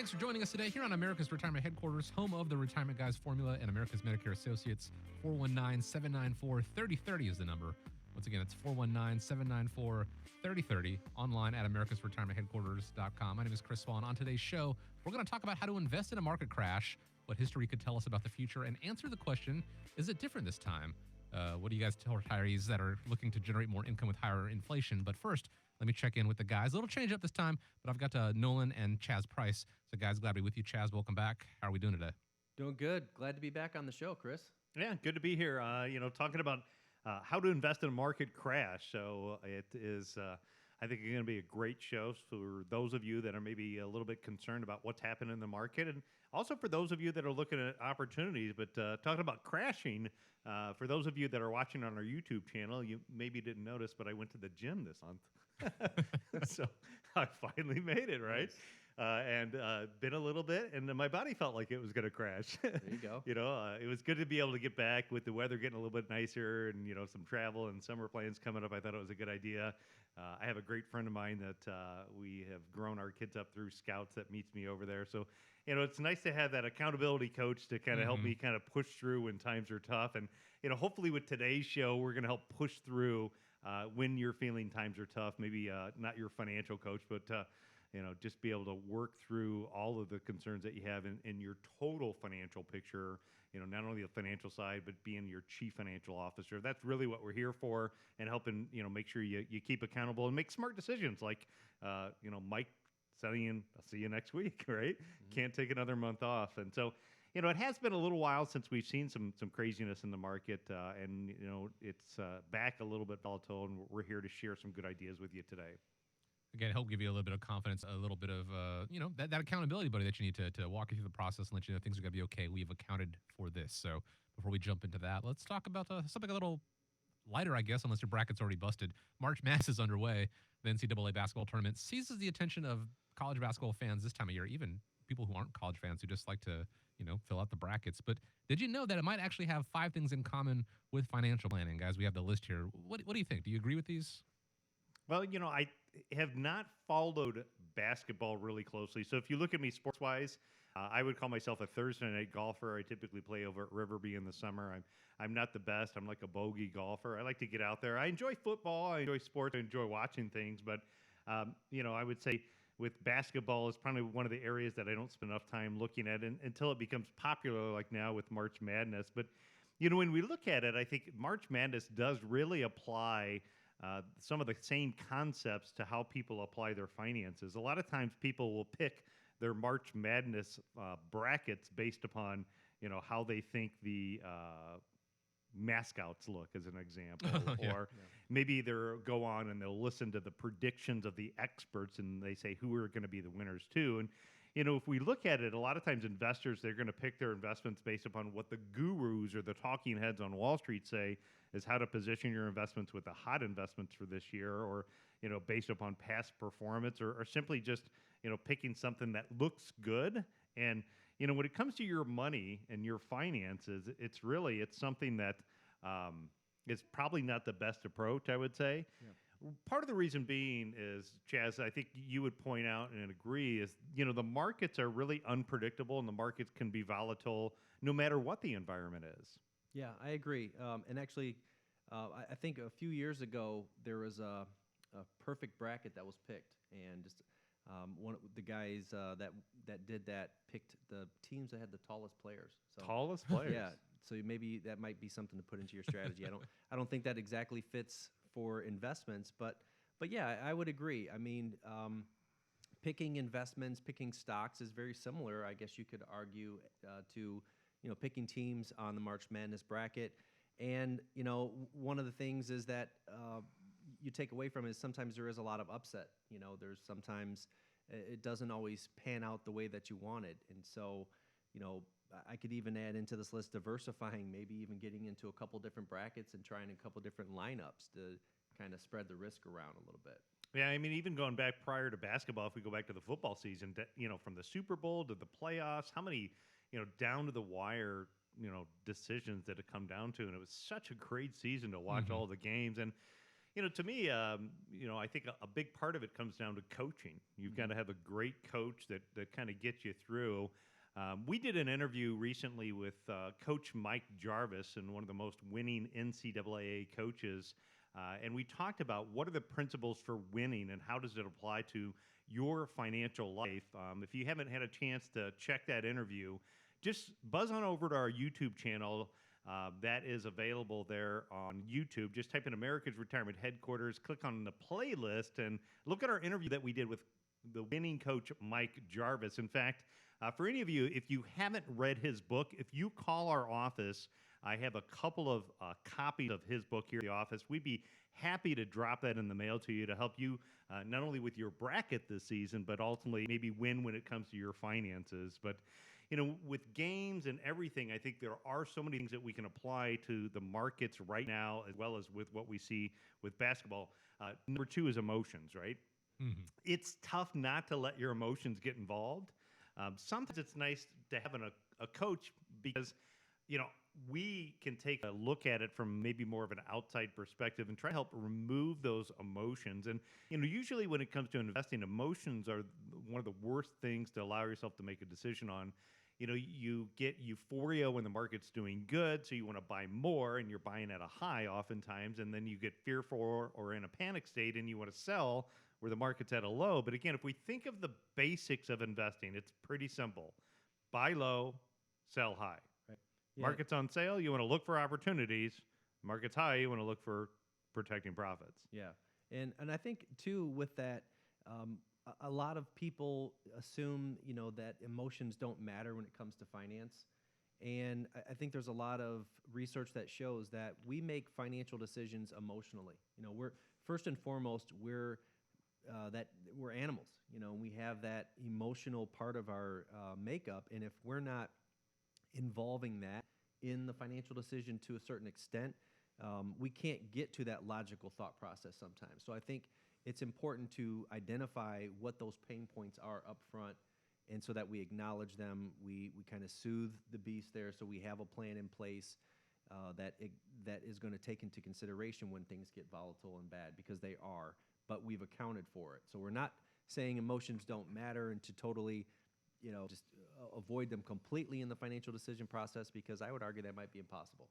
Thanks for joining us today here on America's Retirement Headquarters, home of the Retirement Guys Formula and America's Medicare Associates. 419-794-3030 is the number. Once again, it's 419-794-3030, online at americasretirementheadquarters.com. My name is Chris Swan. On today's show, we're going to talk about how to invest in a market crash, what history could tell us about the future, and answer the question, is it different this time? What do you guys tell retirees that are looking to generate more income with higher inflation? But first, let me check in with the guys. A little change up this time, but I've got Nolan and Chaz Price. So, guys, glad to be with you. Chaz, welcome back. How are we doing today? Doing good. Glad to be back on the show, Chris. Yeah, good to be here. Talking about how to invest in a market crash. So it is, I think, it's going to be a great show for those of you that are maybe a little bit concerned about what's happening in the market, and also for those of you that are looking at opportunities. But talking about crashing, for those of you that are watching on our YouTube channel, you maybe didn't notice, but I went to the gym this month. So I finally made it, right? Nice. And been a little bit, and my body felt like it was going to crash. There you go. It was good to be able to get back with the weather getting a little bit nicer, and some travel and summer plans coming up. I thought it was a good idea. I have a great friend of mine that we have grown our kids up through Scouts that meets me over there. So it's nice to have that accountability coach to kind of help me kind of push through when times are tough. And hopefully with today's show, we're going to help push through when you're feeling times are tough. Maybe not your financial coach, but just be able to work through all of the concerns that you have in your total financial picture, not only the financial side, but being your chief financial officer. That's really what we're here for, and helping, make sure you keep accountable and make smart decisions. Like, Mike saying, I'll see you next week, right? Mm-hmm. Can't take another month off. And so, it has been a little while since we've seen some craziness in the market, and, it's back a little bit volatile, and we're here to share some good ideas with you today. Again, help give you a little bit of confidence, a little bit of, that accountability buddy that you need to walk you through the process and let you know things are going to be okay. We've accounted for this. So before we jump into that, let's talk about something a little lighter, I guess, unless your bracket's already busted. March Madness is underway. The NCAA basketball tournament seizes the attention of college basketball fans this time of year, even people who aren't college fans who just like to, fill out the brackets. But did you know that it might actually have 5 things in common with financial planning? Guys, we have the list here. What do you think? Do you agree with these? Well, I have not followed basketball really closely. So if you look at me sports-wise, I would call myself a Thursday night golfer. I typically play over at Riverby in the summer. I'm not the best. I'm like a bogey golfer. I like to get out there. I enjoy football. I enjoy sports. I enjoy watching things. But, I would say with basketball is probably one of the areas that I don't spend enough time looking at until it becomes popular, like now with March Madness. But, when we look at it, I think March Madness does really apply some of the same concepts to how people apply their finances. A lot of times people will pick their March Madness brackets based upon, how they think the mascots look, as an example. Or maybe they'll go on and they'll listen to the predictions of the experts, and they say who are going to be the winners too. And if we look at it, a lot of times investors, they're going to pick their investments based upon what the gurus or the talking heads on Wall Street say is how to position your investments with the hot investments for this year, or, based upon past performance, or simply just, picking something that looks good. And, when it comes to your money and your finances, it's something that is probably not the best approach, I would say. Yeah. Part of the reason being is, Chaz, I think you would point out and agree, is, the markets are really unpredictable, and the markets can be volatile no matter what the environment is. Yeah, I agree. And actually, I think a few years ago, there was a perfect bracket that was picked. And just one of the guys that did that picked the teams that had the tallest players. So, tallest players? Yeah. So maybe that might be something to put into your strategy. I don't think that exactly fits for investments, but yeah, I would agree. I mean, picking investments, picking stocks is very similar, I guess you could argue, to picking teams on the March Madness bracket. And one of the things is that you take away from it is sometimes there is a lot of upset. There's sometimes it doesn't always pan out the way that you wanted, and so I could even add into this list diversifying, maybe even getting into a couple different brackets and trying a couple different lineups to kind of spread the risk around a little bit. Yeah, I mean, even going back prior to basketball, if we go back to the football season, from the Super Bowl to the playoffs, how many, down to the wire, decisions that it come down to. And it was such a great season to watch all the games. And, To me, I think a big part of it comes down to coaching. You've got to have a great coach that kind of gets you through. We did an interview recently with Coach Mike Jarvis, and one of the most winning NCAA coaches. And we talked about what are the principles for winning and how does it apply to your financial life. If you haven't had a chance to check that interview, just buzz on over to our YouTube channel. That is available there on YouTube. Just type in America's Retirement Headquarters, click on the playlist, and look at our interview that we did with the winning coach, Mike Jarvis. In fact, for any of you, if you haven't read his book, if you call our office, I have a couple of copies of his book here at the office. We'd be happy to drop that in the mail to you to help you not only with your bracket this season, but ultimately maybe win when it comes to your finances. But with games and everything, I think there are so many things that we can apply to the markets right now, as well as with what we see with basketball. Number two is emotions, right? Mm-hmm. It's tough not to let your emotions get involved. Sometimes it's nice to have a coach because, we can take a look at it from maybe more of an outside perspective and try to help remove those emotions. And, usually when it comes to investing, emotions are one of the worst things to allow yourself to make a decision on. You get euphoria when the market's doing good, so you want to buy more, and you're buying at a high oftentimes, and then you get fearful or in a panic state, and you want to sell where the market's at a low. But again, if we think of the basics of investing, it's pretty simple. Buy low, sell high. Right. Yeah. Market's on sale, you want to look for opportunities. Market's high, you want to look for protecting profits. Yeah. And I think, too, with that, a lot of people assume, that emotions don't matter when it comes to finance. And I think there's a lot of research that shows that we make financial decisions emotionally. We're first and foremost, we're animals, and we have that emotional part of our makeup. And if we're not involving that in the financial decision to a certain extent, we can't get to that logical thought process sometimes. So I think it's important to identify what those pain points are up front, and so that we acknowledge them, we kind of soothe the beast there, so we have a plan in place that is going to take into consideration when things get volatile and bad, because they are, but we've accounted for it. So we're not saying emotions don't matter and to totally, just avoid them completely in the financial decision process, because I would argue that might be impossible.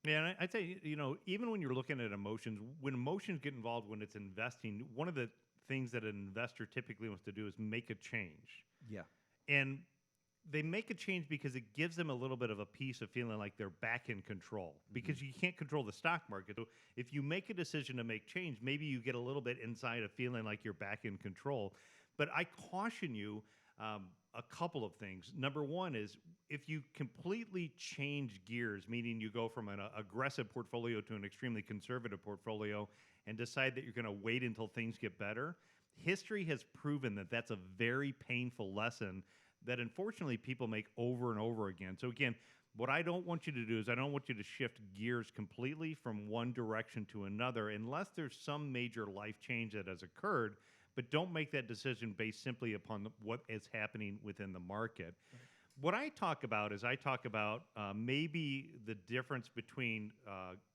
Yeah, and I'd say, even when you're looking at emotions, when emotions get involved when it's investing, one of the things that an investor typically wants to do is make a change. Yeah. And they make a change because it gives them a little bit of a piece of feeling like they're back in control, because you can't control the stock market. So if you make a decision to make change, maybe you get a little bit inside of feeling like you're back in control. But I caution you a couple of things. Number one is, if you completely change gears, meaning you go from an aggressive portfolio to an extremely conservative portfolio and decide that you're going to wait until things get better, history has proven that that's a very painful lesson that unfortunately people make over and over again. So again, what I don't want you to do is I don't want you to shift gears completely from one direction to another unless there's some major life change that has occurred. But don't make that decision based simply upon what is happening within the market. Right. What I talk about is maybe the difference between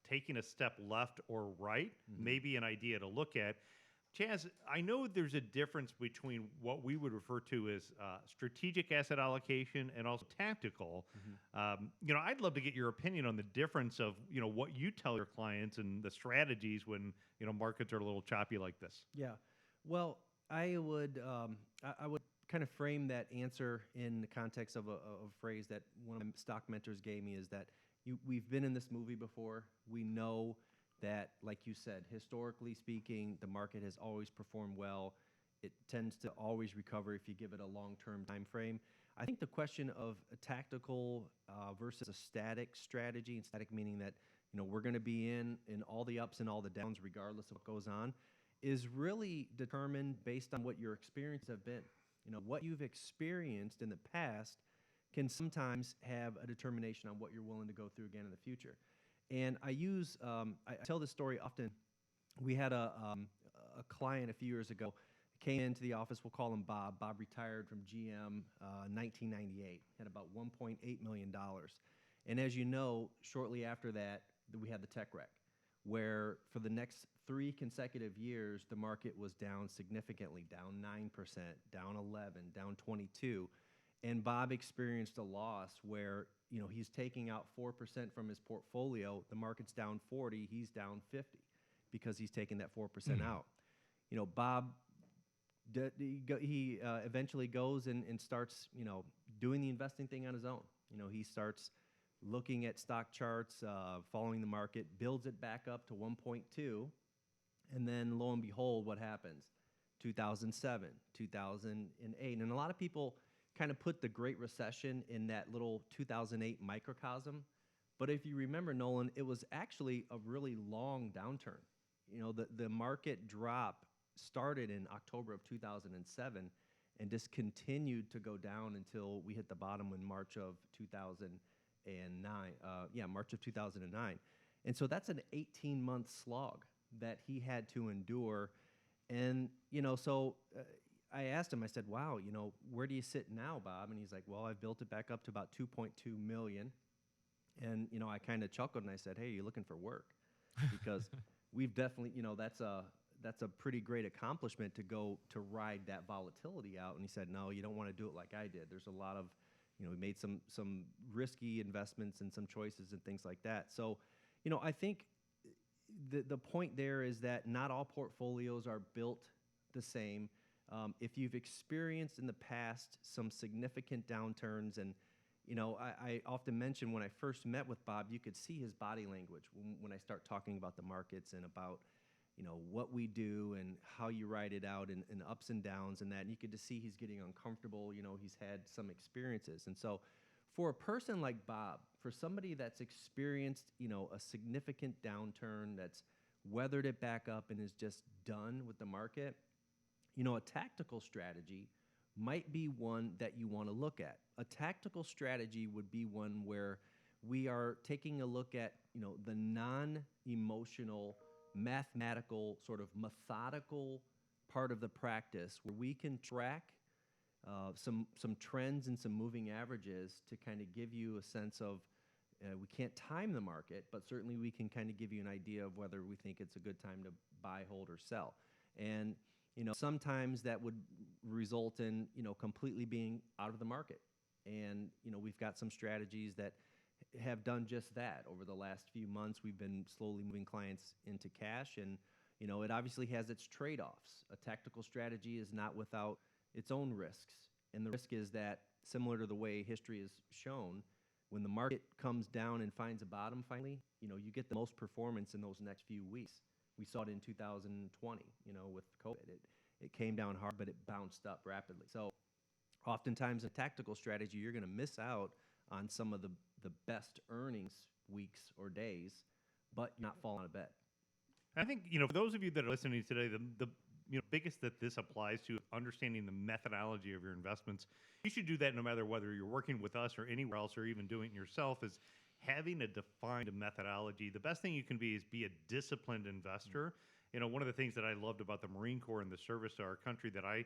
taking a step left or right, maybe an idea to look at. Chaz, I know there's a difference between what we would refer to as strategic asset allocation and also tactical. I'd love to get your opinion on the difference of, what you tell your clients and the strategies when, markets are a little choppy like this. Yeah. Well, I would kind of frame that answer in the context of a phrase that one of my stock mentors gave me, is that we've been in this movie before. We know that, like you said, historically speaking, the market has always performed well. It tends to always recover if you give it a long-term time frame. I think the question of a tactical versus a static strategy, and static meaning that we're going to be in all the ups and all the downs regardless of what goes on, is really determined based on what your experience have been. What you've experienced in the past can sometimes have a determination on what you're willing to go through again in the future. And I tell this story often. We had a client a few years ago, came into the office. We'll call him Bob. Bob retired from GM 1998, had about $1.8 million. And as you know, shortly after that, we had the tech wreck. where for the next 3 consecutive years, the market was down significantly, down 9%, down 11, down 22. And Bob experienced a loss where, he's taking out 4% from his portfolio. The market's down 40, he's down 50 because he's taking that 4% out. Bob, he eventually goes and starts, doing the investing thing on his own. He starts looking at stock charts, following the market, builds it back up to 1.2, and then lo and behold, what happens? 2007, 2008, and a lot of people kind of put the Great Recession in that little 2008 microcosm. But if you remember, Nolan, it was actually a really long downturn. The market drop started in October of 2007 and just continued to go down until we hit the bottom in March of 2009. March of 2009. And so that's an 18-month slog that he had to endure. And, I asked him, I said, wow, where do you sit now, Bob? And he's like, well, I've built it back up to about 2.2 million. And, I kind of chuckled and I said, hey, you're looking for work because we've definitely, that's a pretty great accomplishment to go to ride that volatility out. And he said, no, you don't want to do it like I did. There's a lot of, we made some risky investments and some choices and things like that. So, I think the point there is that not all portfolios are built the same. If you've experienced in the past some significant downturns, and I often mention when I first met with Bob, you could see his body language when I start talking about the markets and about what we do and how you ride it out and ups and downs and that. And you could just see he's getting uncomfortable. He's had some experiences. And so for a person like Bob, for somebody that's experienced, a significant downturn, that's weathered it back up and is just done with the market, a tactical strategy might be one that you want to look at. A tactical strategy would be one where we are taking a look at, the non-emotional, mathematical, sort of methodical part of the practice where we can track some trends and some moving averages to kind of give you a sense of, we can't time the market, but certainly we can kind of give you an idea of whether we think it's a good time to buy, hold, or sell. And sometimes that would result in, completely being out of the market. And, we've got some strategies that have done just that over the last few months. We've been slowly moving clients into cash, and, it obviously has its trade-offs. A tactical strategy is not without its own risks. And the risk is that, similar to the way history has shown, when the market comes down and finds a bottom finally, you get the most performance in those next few weeks. We saw it in 2020, with COVID. It came down hard, but it bounced up rapidly. So oftentimes in a tactical strategy, you're going to miss out on some of the best earnings weeks or days, but not fall on a bet. I think, for those of you that are listening today, the biggest that this applies to understanding the methodology of your investments, you should do that no matter whether you're working with us or anywhere else or even doing it yourself, is having a defined methodology. The best thing you can be is be a disciplined investor. One of the things that I loved about the Marine Corps and the service to our country that I,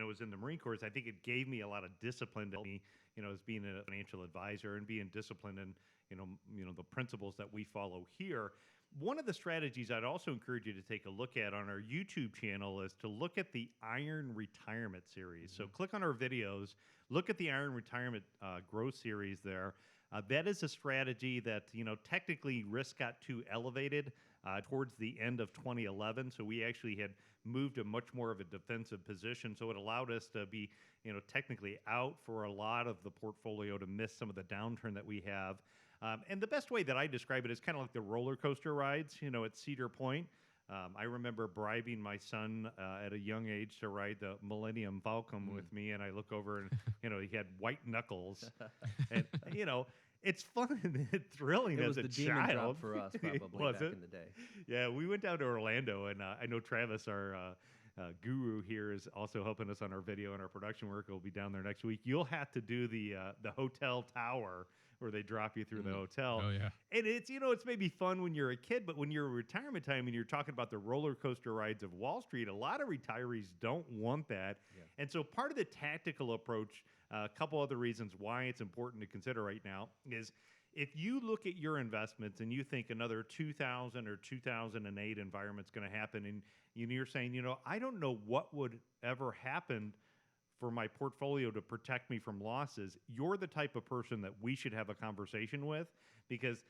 was in the Marine Corps is I think it gave me a lot of discipline to help me, as being a financial advisor and being disciplined in, the principles that we follow here. One of the strategies I'd also encourage you to take a look at on our YouTube channel is to look at the Iron Retirement series. So click on our videos, look at the Iron Retirement growth series there. That is a strategy that, technically risk got too elevated towards the end of 2011. So we actually had moved to much more of a defensive position. So it allowed us to be, technically out for a lot of the portfolio to miss some of the downturn that we have. And the best way that I describe it is kind of like the roller coaster rides, at Cedar Point. I remember bribing my son at a young age to ride the Millennium Falcon with me, and I look over and, he had white knuckles. And, it's fun and thrilling it as was a the child. demon drop for us, probably, back in the day. Yeah, we went down to Orlando, and I know Travis, our guru here, is also helping us on our video and our production work. We'll be down there next week. You'll have to do the hotel tower where they drop you through the hotel. Oh, yeah. And it's, it's maybe fun when you're a kid, but when you're in retirement time and you're talking about the roller coaster rides of Wall Street, a lot of retirees don't want that. Yeah. And so part of the tactical approach, a couple other reasons why it's important to consider right now is if you look at your investments and you think another 2000 or 2008 environment's going to happen, and you're saying, I don't know what would ever happen for my portfolio to protect me from losses, you're the type of person that we should have a conversation with, because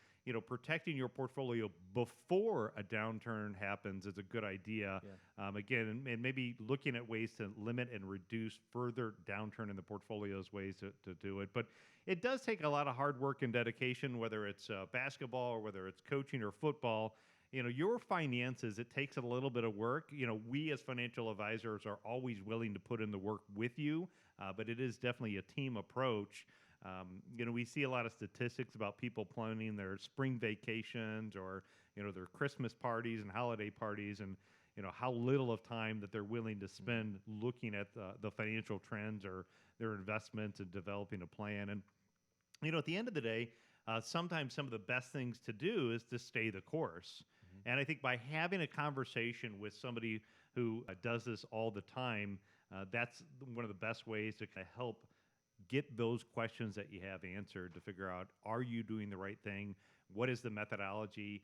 protecting your portfolio before a downturn happens is a good idea. Yeah. Again, and maybe looking at ways to limit and reduce further downturn in the portfolios, ways to do it. But it does take a lot of hard work and dedication, whether it's basketball or whether it's coaching or football. Your finances, it takes a little bit of work. We as financial advisors are always willing to put in the work with you, but it is definitely a team approach. We see a lot of statistics about people planning their spring vacations or, their Christmas parties and holiday parties, and, how little of time that they're willing to spend looking at the financial trends or their investments and developing a plan. And, at the end of the day, sometimes some of the best things to do is to stay the course. And I think by having a conversation with somebody who does this all the time, that's one of the best ways to kind of help get those questions that you have answered, to figure out, are you doing the right thing? What is the methodology?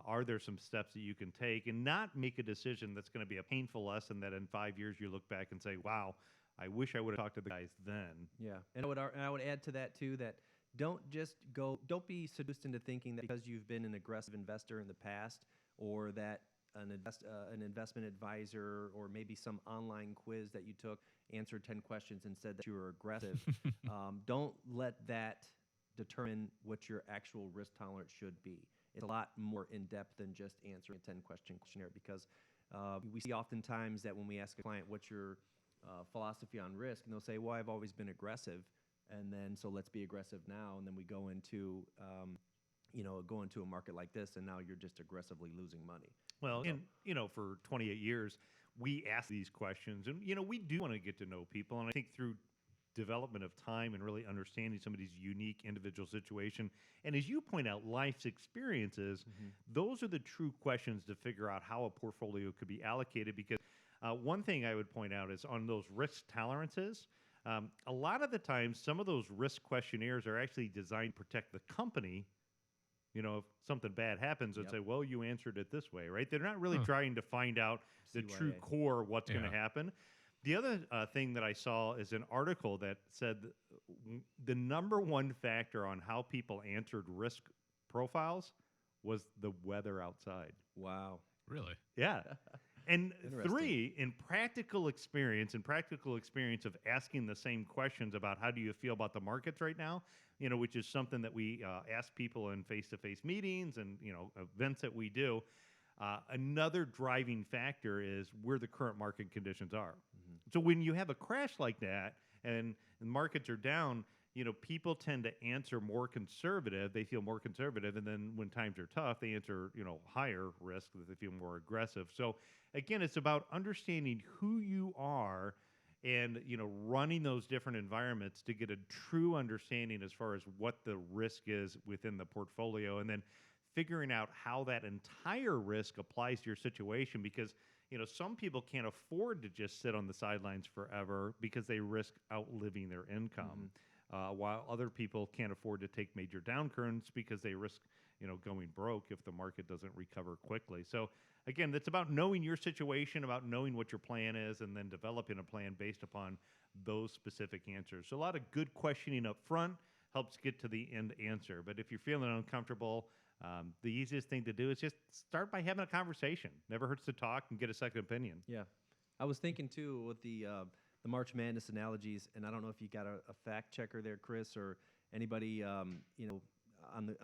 Are there some steps that you can take, and not make a decision that's going to be a painful lesson that in 5 years you look back and say, wow, I wish I would have talked to the guys then. Yeah, and I would add to that too that don't be seduced into thinking that because you've been an aggressive investor in the past, or that an investment advisor or maybe some online quiz that you took answered 10 questions and said that you were aggressive. Don't let that determine what your actual risk tolerance should be. It's a lot more in-depth than just answering a 10-question questionnaire, because we see oftentimes that when we ask a client, what's your philosophy on risk, and they'll say, well, I've always been aggressive, and then so let's be aggressive now, and then we go into a market like this, and now you're just aggressively losing money. Well, and for 28 years, we ask these questions, and we do want to get to know people, and I think through development of time and really understanding somebody's unique individual situation, and as you point out, life's experiences, those are the true questions to figure out how a portfolio could be allocated. Because one thing I would point out is on those risk tolerances, a lot of the time, some of those risk questionnaires are actually designed to protect the company. If something bad happens, they'd say, well, you answered it this way, right? They're not really trying to find out the true core of what's going to happen. The other thing that I saw is an article that said the number one factor on how people answered risk profiles was the weather outside. Wow. Really? Yeah. And 3, in practical experience of asking the same questions about how do you feel about the markets right now, which is something that we ask people in face-to-face meetings and, events that we do. Another driving factor is where the current market conditions are. So when you have a crash like that and the markets are down, people tend to answer more conservative. They feel more conservative. And then when times are tough, they answer, higher risk, that they feel more aggressive. So again, it's about understanding who you are and, running those different environments to get a true understanding as far as what the risk is within the portfolio, and then figuring out how that entire risk applies to your situation. Because, some people can't afford to just sit on the sidelines forever because they risk outliving their income. While other people can't afford to take major downturns because they risk, going broke if the market doesn't recover quickly. So again, it's about knowing your situation, about knowing what your plan is, and then developing a plan based upon those specific answers. So a lot of good questioning up front helps get to the end answer. But if you're feeling uncomfortable, the easiest thing to do is just start by having a conversation. Never hurts to talk and get a second opinion. Yeah. I was thinking too with the March Madness analogies, and I don't know if you got a fact checker there, Chris, or anybody on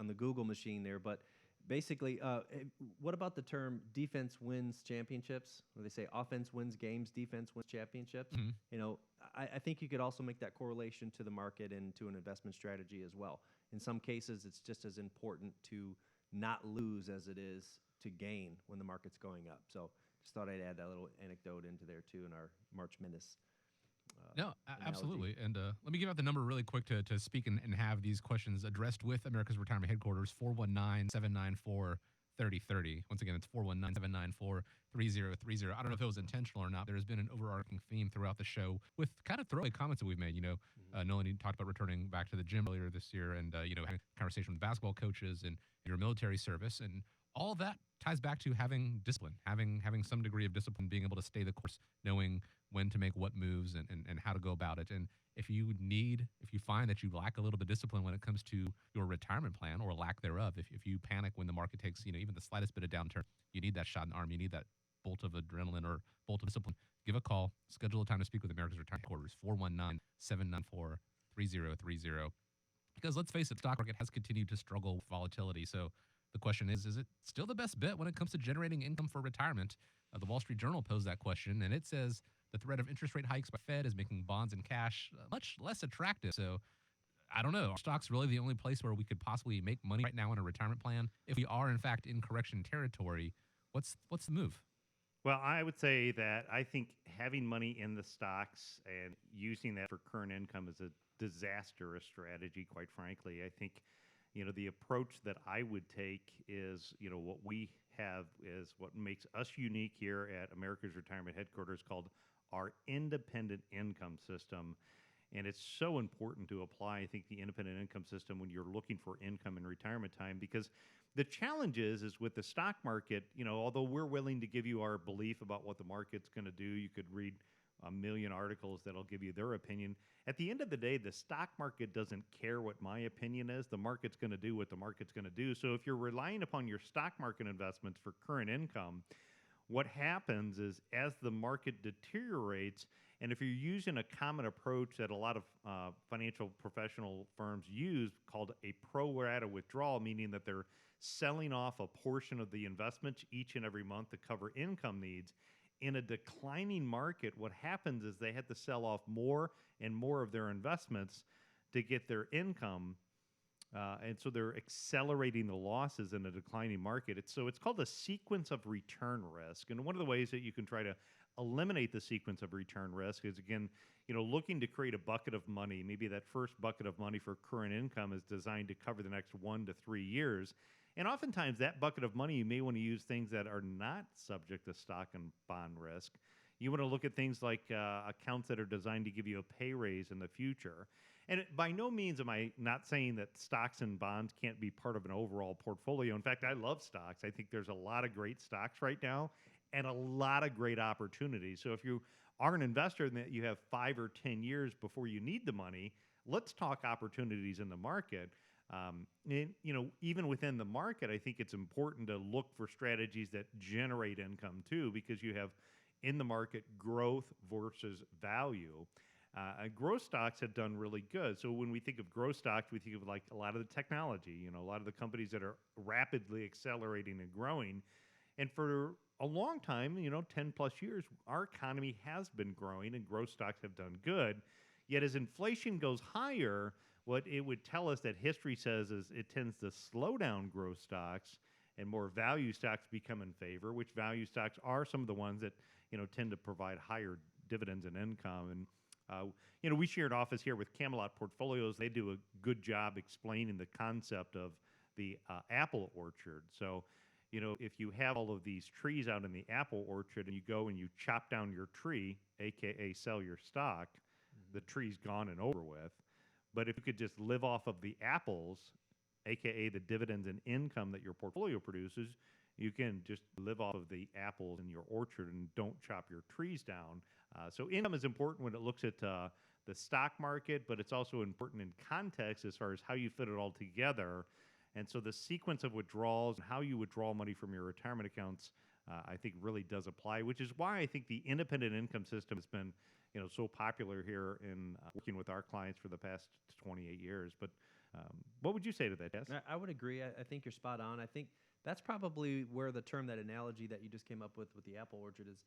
the Google machine there, but basically, what about the term defense wins championships? Where they say offense wins games, defense wins championships. I think you could also make that correlation to the market and to an investment strategy as well. In some cases, it's just as important to not lose as it is to gain when the market's going up. So just thought I'd add that little anecdote into there too in our March Madness. Absolutely. And let me give out the number really quick to speak and have these questions addressed with America's Retirement Headquarters, 419-794-5700. 3030. Once again, it's 419-794-3030. I don't know if it was intentional or not. There has been an overarching theme throughout the show with kind of throwaway comments that we've made. Nolan, you talked about returning back to the gym earlier this year and, having a conversation with basketball coaches and your military service. And all that ties back to having discipline, having some degree of discipline, being able to stay the course, knowing when to make what moves and how to go about it. And if you find that you lack a little bit of discipline when it comes to your retirement plan or lack thereof, if you panic when the market takes, even the slightest bit of downturn, you need that shot in the arm, you need that bolt of adrenaline or bolt of discipline, give a call, schedule a time to speak with America's Retirement Headquarters, 419-794-3030. Because let's face it, the stock market has continued to struggle with volatility. So the question is it still the best bet when it comes to generating income for retirement? The Wall Street Journal posed that question, and it says the threat of interest rate hikes by Fed is making bonds and cash much less attractive. So I don't know. Are stocks really the only place where we could possibly make money right now in a retirement plan? If we are, in fact, in correction territory, what's the move? Well, I would say that I think having money in the stocks and using that for current income is a disastrous strategy, quite frankly. I think, the approach that I would take is, what we have is what makes us unique here at America's Retirement Headquarters called our independent income system. And it's so important to apply, I think, the independent income system when you're looking for income in retirement time, because the challenge is with the stock market, although we're willing to give you our belief about what the market's going to do, you could read a million articles that'll give you their opinion. At the end of the day, the stock market doesn't care what my opinion is. The market's going to do what the market's going to do. So if you're relying upon your stock market investments for current income, what happens is as the market deteriorates, and if you're using a common approach that a lot of financial professional firms use called a pro rata withdrawal, meaning that they're selling off a portion of the investments each and every month to cover income needs, in a declining market, what happens is they have to sell off more and more of their investments to get their income. And so they're accelerating the losses in a declining market. It's called a sequence of return risk. And one of the ways that you can try to eliminate the sequence of return risk is, again, looking to create a bucket of money. Maybe that first bucket of money for current income is designed to cover the next 1 to 3 years. And oftentimes that bucket of money, you may want to use things that are not subject to stock and bond risk. You want to look at things like accounts that are designed to give you a pay raise in the future. And by no means am I not saying that stocks and bonds can't be part of an overall portfolio. In fact, I love stocks. I think there's a lot of great stocks right now and a lot of great opportunities. So if you are an investor and that you have 5 or 10 years before you need the money, let's talk opportunities in the market. Even within the market, I think it's important to look for strategies that generate income too, because you have in the market growth versus value. Growth stocks have done really good. So when we think of growth stocks, we think of like a lot of the technology, a lot of the companies that are rapidly accelerating and growing. And for a long time, 10 plus years, our economy has been growing and growth stocks have done good. Yet as inflation goes higher, what it would tell us that history says is it tends to slow down growth stocks and more value stocks become in favor, which value stocks are some of the ones that, tend to provide higher dividends and income. And, we share an office here with Camelot Portfolios. They do a good job explaining the concept of the apple orchard. So, if you have all of these trees out in the apple orchard and you go and you chop down your tree, AKA sell your stock, the tree's gone and over with. But if you could just live off of the apples, AKA the dividends and income that your portfolio produces, you can just live off of the apples in your orchard and don't chop your trees down. So income is important when it looks at the stock market, but it's also important in context as far as how you fit it all together. And so the sequence of withdrawals and how you withdraw money from your retirement accounts, I think really does apply, which is why I think the independent income system has been so popular here in working with our clients for the past 28 years. But what would you say to that, Jess? I would agree. I think you're spot on. I think that's probably where the term, that analogy that you just came up with the apple orchard is,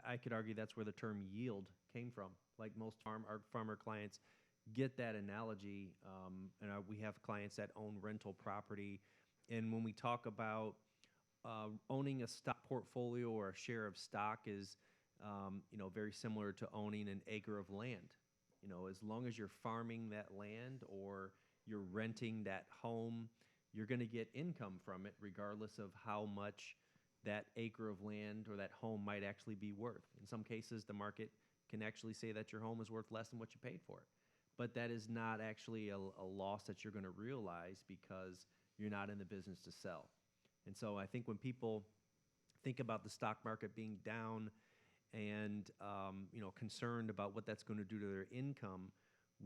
I could argue that's where the term yield came from. Like most our farmer clients get that analogy. And we have clients that own rental property. And when we talk about owning a stock portfolio or a share of stock is, very similar to owning an acre of land. As long as you're farming that land or you're renting that home, you're going to get income from it regardless of how much that acre of land or that home might actually be worth. In some cases, the market can actually say that your home is worth less than what you paid for it. But that is not actually a loss that you're going to realize because you're not in the business to sell. And so I think when people think about the stock market being down and concerned about what that's going to do to their income,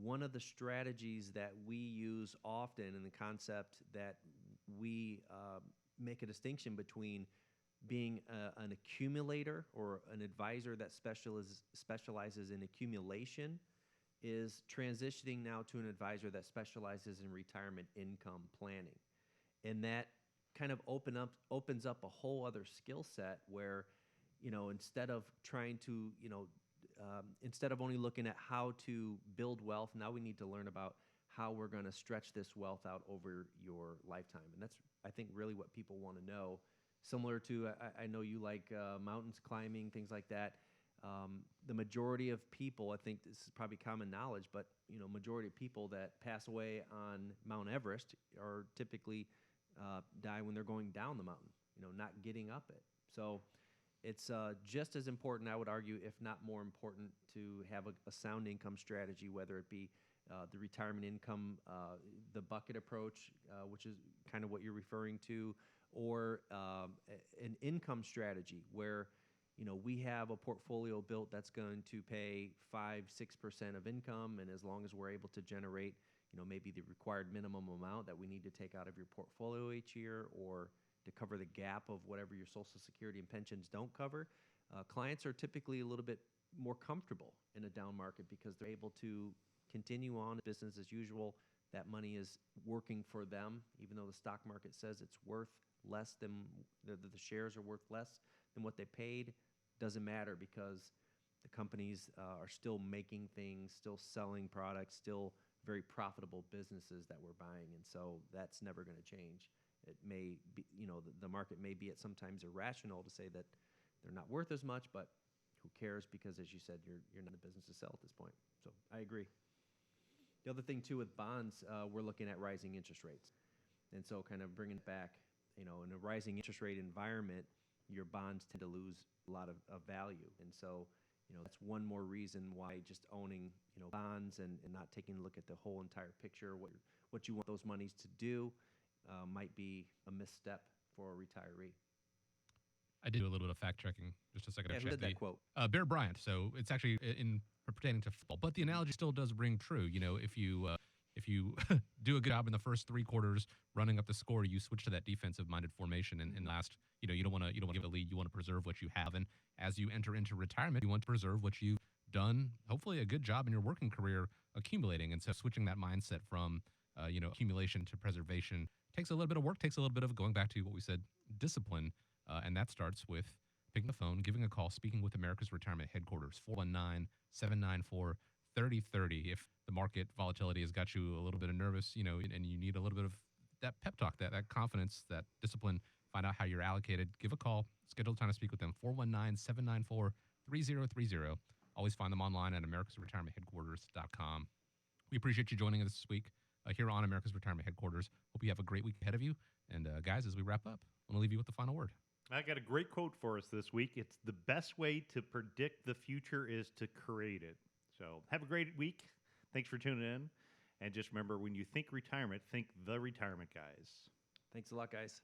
one of the strategies that we use often in the concept that we make a distinction between being an accumulator or an advisor that specializes in accumulation is transitioning now to an advisor that specializes in retirement income planning. And that kind of opens up a whole other skill set where, instead of trying to, instead of only looking at how to build wealth, now we need to learn about how we're going to stretch this wealth out over your lifetime. And that's, I think, really what people want to know. Similar to, I know you like mountains climbing, things like that. The majority of people, I think this is probably common knowledge, but majority of people that pass away on Mount Everest are typically die when they're going down the mountain, not getting up it. So it's just as important, I would argue, if not more important, to have a sound income strategy, whether it be the retirement income, the bucket approach, which is kind of what you're referring to, or an income strategy where we have a portfolio built that's going to pay 5-6% of income, and as long as we're able to generate maybe the required minimum amount that we need to take out of your portfolio each year, or to cover the gap of whatever your Social Security and pensions don't cover, clients are typically a little bit more comfortable in a down market because they're able to continue on business as usual. That money is working for them, even though the stock market says it's worth less than the shares are worth less than what they paid. Doesn't matter because the companies are still making things, still selling products, still very profitable businesses that we're buying, and so that's never going to change. It may be, the market may be at sometimes irrational to say that they're not worth as much, but who cares? Because as you said, you're not in the business to sell at this point. So I agree. The other thing too with bonds, we're looking at rising interest rates, and so kind of bringing it back, in a rising interest rate environment, your bonds tend to lose a lot of value, and so that's one more reason why just owning bonds and not taking a look at the whole entire picture, what you want those monies to do, might be a misstep for a retiree. I did do a little bit of fact checking just a second. Yeah, who did that quote? Bear Bryant. So it's actually in pertaining to football, but the analogy still does ring true. If you do a good job in the first 3 quarters running up the score, you switch to that defensive-minded formation, and last, you don't want to give a lead. You want to preserve what you have, and as you enter into retirement, you want to preserve what you've done. Hopefully, a good job in your working career accumulating, and so switching that mindset from accumulation to preservation takes a little bit of work, takes a little bit of going back to what we said, discipline, and that starts with picking the phone, giving a call, speaking with America's Retirement Headquarters, 419-794-3030. If the market volatility has got you a little bit nervous, and you need a little bit of that pep talk, that confidence, that discipline, find out how you're allocated, give a call, schedule time to speak with them, 419-794-3030. Always find them online at americasretirementheadquarters.com. We appreciate you joining us this week here on America's Retirement Headquarters. Hope you have a great week ahead of you. And guys, as we wrap up, I'm going to leave you with the final word. I got a great quote for us this week. It's the best way to predict the future is to create it. So have a great week. Thanks for tuning in. And just remember, when you think retirement, think the retirement guys. Thanks a lot, guys.